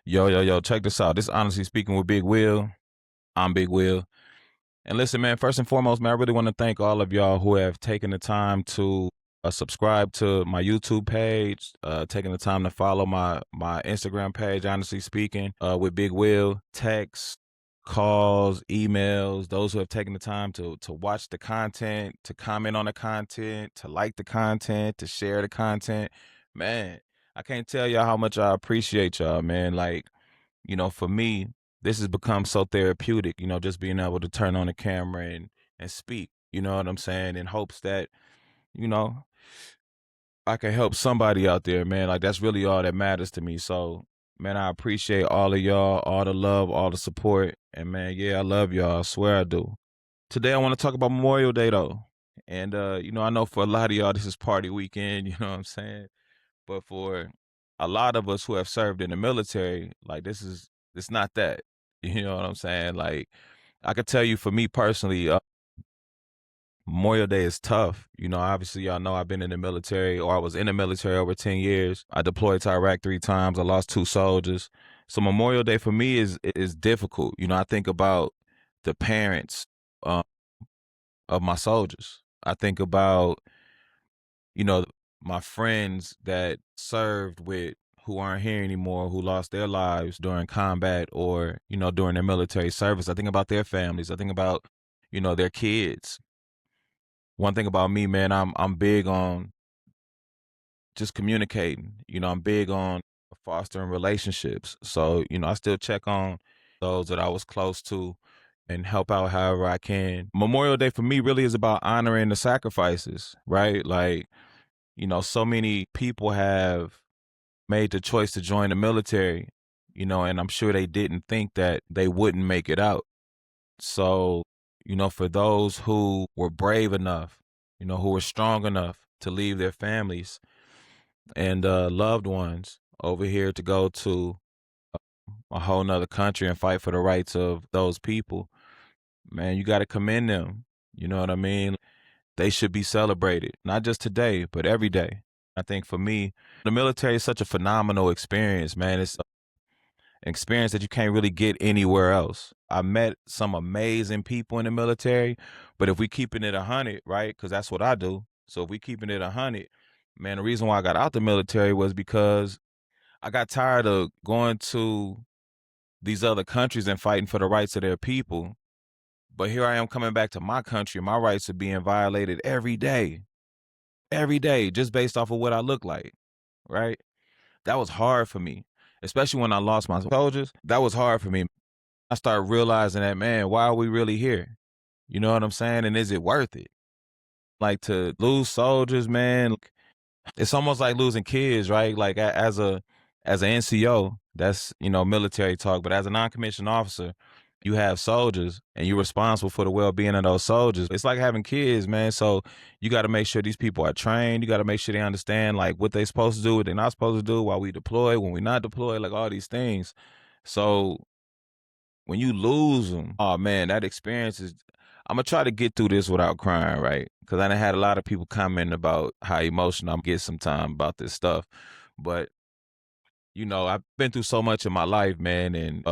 Yo, check this out. This is Honestly Speaking with Big Will. I'm Big Will. And listen, man, first and foremost, man, I really want to thank all of y'all who have taken the time to subscribe to my YouTube page, taking the time to follow my Instagram page, Honestly Speaking, with Big Will. Texts, calls, emails, those who have taken the time to watch the content, to comment on the content, to like the content, to share the content. Man, I can't tell y'all how much I appreciate y'all, man. Like, for me, this has become so therapeutic, just being able to turn on the camera and speak, you know what I'm saying, in hopes that, you know, I can help somebody out there, man. Like that's really all that matters to me. So, man, I appreciate all of y'all, all the love, all the support. And man, yeah, I love y'all. I swear I do. Today I want to talk about Memorial Day though. And I know for a lot of y'all this is party weekend, you know what I'm saying? But for a lot of us who have served in the military, like it's not that. You know what I'm saying? Like I could tell you for me personally, Memorial Day is tough. Obviously y'all know I've been in the military or I was in the military over 10 years. I deployed to Iraq 3 times. I lost 2 soldiers. So Memorial Day for me is difficult. I think about the parents um, of my soldiers. I think about you know, my friends that served with who aren't here anymore, who lost their lives during combat or, during their military service. I think about their families. I think about, their kids. One thing about me, man, I'm big on just communicating. I'm big on fostering relationships. So, I still check on those that I was close to and help out however I can. Memorial Day for me really is about honoring the sacrifices, right? Like, so many people have made the choice to join the military, and I'm sure they didn't think that they wouldn't make it out. So, for those who were brave enough, who were strong enough to leave their families and loved ones over here to go to a whole nother country and fight for the rights of those people, man, you got to commend them. You know what I mean? They should be celebrated, not just today, but every day. I think for me, the military is such a phenomenal experience, man. It's an experience that you can't really get anywhere else. I met some amazing people in the military, but if we keeping it 100, right? Because that's what I do. So if we keeping it 100, man, the reason why I got out the military was because I got tired of going to these other countries and fighting for the rights of their people. But here I am coming back to my country. My rights are being violated every day, just based off of what I look like, right? That was hard for me, especially when I lost my soldiers. That was hard for me. I started realizing that, man, why are we really here? You know what I'm saying? And is it worth it? Like to lose soldiers, man, it's almost like losing kids, right? Like as an NCO, that's military talk, but as a non-commissioned officer, you have soldiers and you're responsible for the well-being of those soldiers. It's like having kids, man. So you got to make sure these people are trained. You got to make sure they understand like what they're supposed to do, what they're not supposed to do while we deploy, when we're not deployed, like all these things. So when you lose them, oh man, that experience is. I'm gonna try to get through this without crying, right? Because I done had a lot of people commenting about how emotional I'm get sometimes about this stuff, but I've been through so much in my life, man, and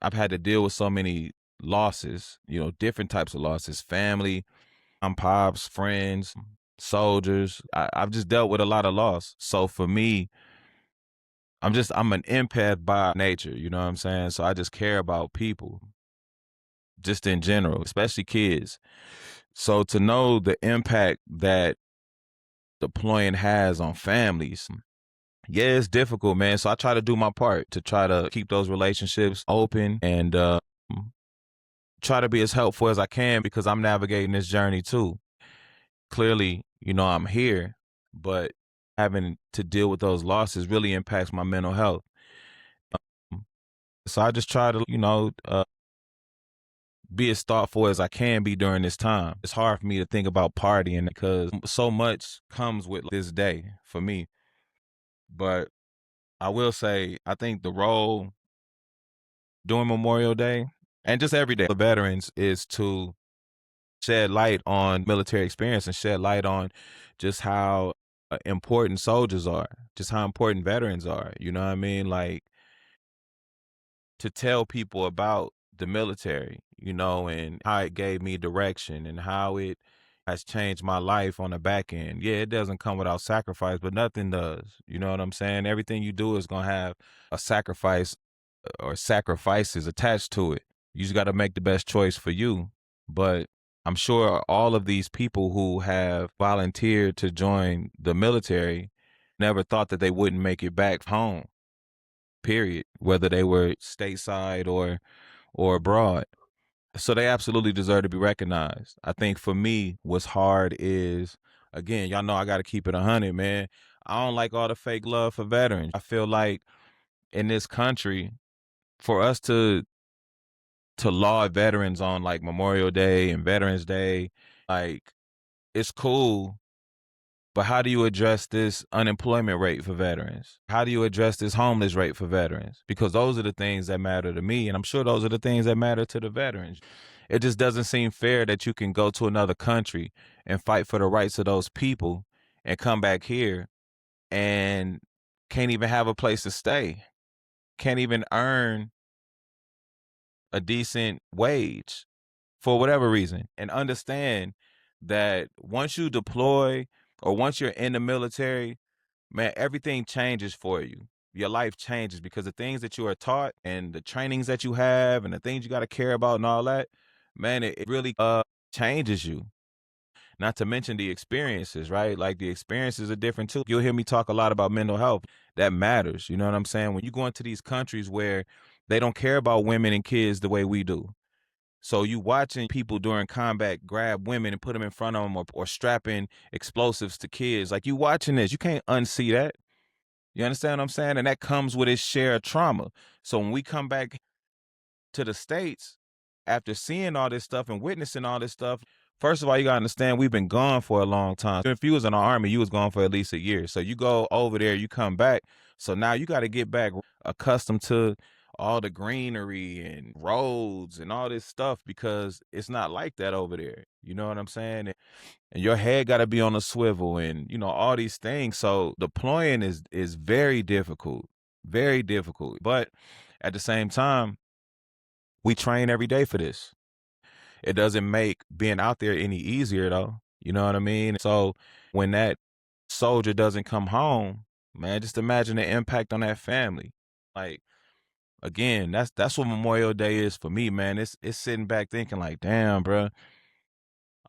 I've had to deal with so many losses, different types of losses, family, pops, friends, soldiers. I've just dealt with a lot of loss. So for me, I'm an empath by nature, you know what I'm saying? So I just care about people just in general, especially kids. So to know the impact that deploying has on families, yeah, it's difficult, man. So I try to do my part to try to keep those relationships open and try to be as helpful as I can because I'm navigating this journey too. Clearly, I'm here, but having to deal with those losses really impacts my mental health. So I just try to, be as thoughtful as I can be during this time. It's hard for me to think about partying because so much comes with this day for me. But I will say, I think the role during Memorial Day and just every day for veterans is to shed light on military experience and shed light on just how important soldiers are, just how important veterans are. You know what I mean? Like, to tell people about the military, and how it gave me direction and how it has changed my life on the back end. Yeah, it doesn't come without sacrifice, but nothing does. You know what I'm saying? Everything you do is going to have a sacrifice or sacrifices attached to it. You just got to make the best choice for you. But I'm sure all of these people who have volunteered to join the military never thought that they wouldn't make it back home, period, whether they were stateside or abroad. So they absolutely deserve to be recognized. I think for me, what's hard is, again, y'all know I got to keep it 100, man. I don't like all the fake love for veterans. I feel like in this country, for us to laud veterans on like Memorial Day and Veterans Day, like it's cool, but how do you address this unemployment rate for veterans? How do you address this homeless rate for veterans? Because those are the things that matter to me, and I'm sure those are the things that matter to the veterans. It just doesn't seem fair that you can go to another country and fight for the rights of those people and come back here and can't even have a place to stay, can't even earn a decent wage for whatever reason. And understand that once you deploy or once you're in the military, man, everything changes for you. Your life changes because the things that you are taught and the trainings that you have and the things you got to care about and all that, man, it really changes you. Not to mention the experiences, right? Like the experiences are different too. You'll hear me talk a lot about mental health. That matters. You know what I'm saying? When you go into these countries where they don't care about women and kids the way we do. So you watching people during combat grab women and put them in front of them or strapping explosives to kids. Like you watching this, you can't unsee that. You understand what I'm saying? And that comes with its share of trauma. So when we come back to the States, after seeing all this stuff and witnessing all this stuff, first of all, you gotta understand we've been gone for a long time. If you was in the army, you was gone for at least a year. So you go over there, you come back. So now you got to get back accustomed to all the greenery and roads and all this stuff because it's not like that over there. You know what I'm saying? And your head got to be on a swivel and all these things. So deploying is very difficult, very difficult. But at the same time, we train every day for this. It doesn't make being out there any easier though. You know what I mean? So when that soldier doesn't come home, man, just imagine the impact on that family. Like again, that's what Memorial Day is for me, man. It's sitting back thinking like, damn, bro.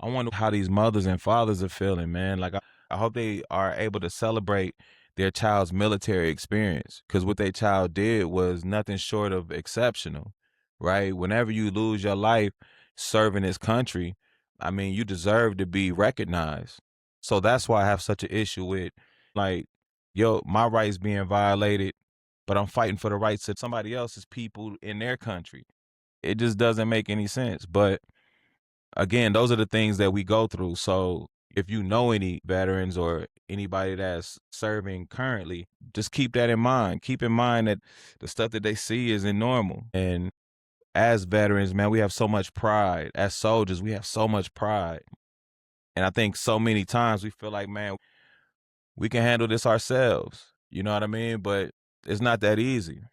I wonder how these mothers and fathers are feeling, man. Like I hope they are able to celebrate their child's military experience because what their child did was nothing short of exceptional, right? Whenever you lose your life serving this country, I mean, you deserve to be recognized. So that's why I have such an issue with like, yo, my rights being violated, but I'm fighting for the rights of somebody else's people in their country. It just doesn't make any sense. But again, those are the things that we go through. So if you know any veterans or anybody that's serving currently, just keep that in mind. Keep in mind that the stuff that they see isn't normal. And as veterans, man, we have so much pride. As soldiers, we have so much pride. And I think so many times we feel like, man, we can handle this ourselves. You know what I mean? But it's not that easy.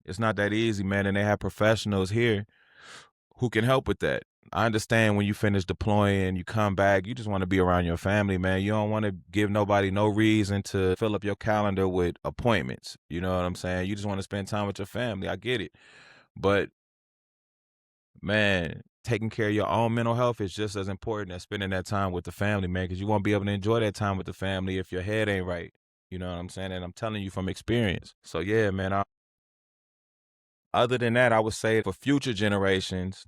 It's not that easy, man. And they have professionals here who can help with that. I understand when you finish deploying, you come back, you just want to be around your family, man. You don't want to give nobody no reason to fill up your calendar with appointments. You know what I'm saying? You just want to spend time with your family. I get it. But man, taking care of your own mental health is just as important as spending that time with the family, man, because you won't be able to enjoy that time with the family if your head ain't right. You know what I'm saying? And I'm telling you from experience. So yeah, man, other than that, I would say for future generations,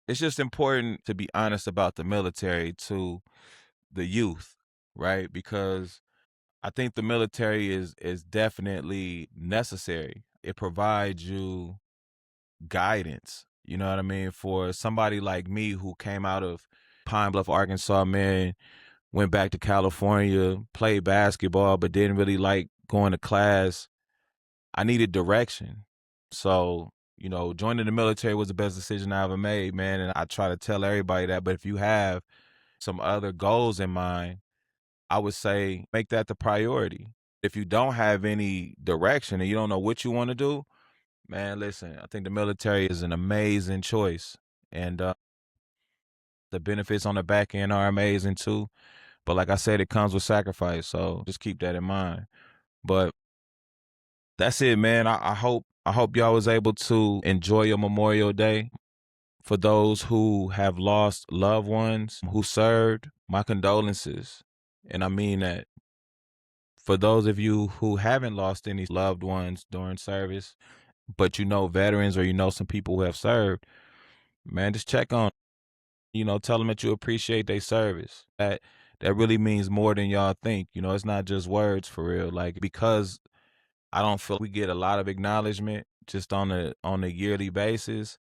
it's just important to be honest about the military to the youth, right? Because I think the military is definitely necessary. It provides you guidance. You know what I mean? For somebody like me who came out of Pine Bluff, Arkansas, man, went back to California, played basketball, but didn't really like going to class. I needed direction. So, joining the military was the best decision I ever made, man. And I try to tell everybody that. But if you have some other goals in mind, I would say make that the priority. If you don't have any direction and you don't know what you want to do, Man, listen, I think the military is an amazing choice, and the benefits on the back end are amazing too. But like I said, it comes with sacrifice, so just keep that in mind. But that's it, man. I hope y'all was able to enjoy your Memorial Day. For those who have lost loved ones who served, my condolences. And I mean that. For those of you who haven't lost any loved ones during service, but you know veterans or you know some people who have served, man, just check on, tell them that you appreciate their service. That really means more than y'all think. It's not just words for real. Like, because I don't feel we get a lot of acknowledgement just on a yearly basis.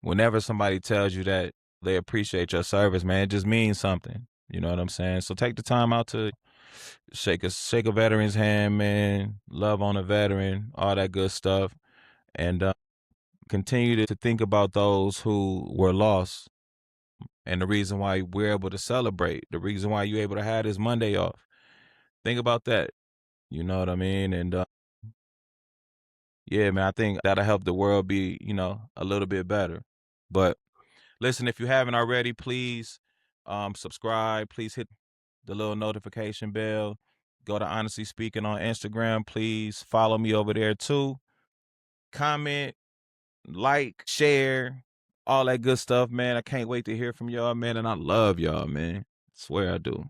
Whenever somebody tells you that they appreciate your service, man, it just means something. You know what I'm saying? So take the time out to shake a veteran's hand, man. Love on a veteran, all that good stuff, and continue to think about those who were lost, and the reason why we're able to celebrate, the reason why you're able to have this Monday off. Think about that. You know what I mean? And yeah, man, I think that'll help the world be, a little bit better. But listen, if you haven't already, please subscribe. Please hit the little notification bell. Go to Honestly Speaking on Instagram. Please follow me over there too. Comment, like, share, all that good stuff, man. I can't wait to hear from y'all, man. And I love y'all, man. Swear I do.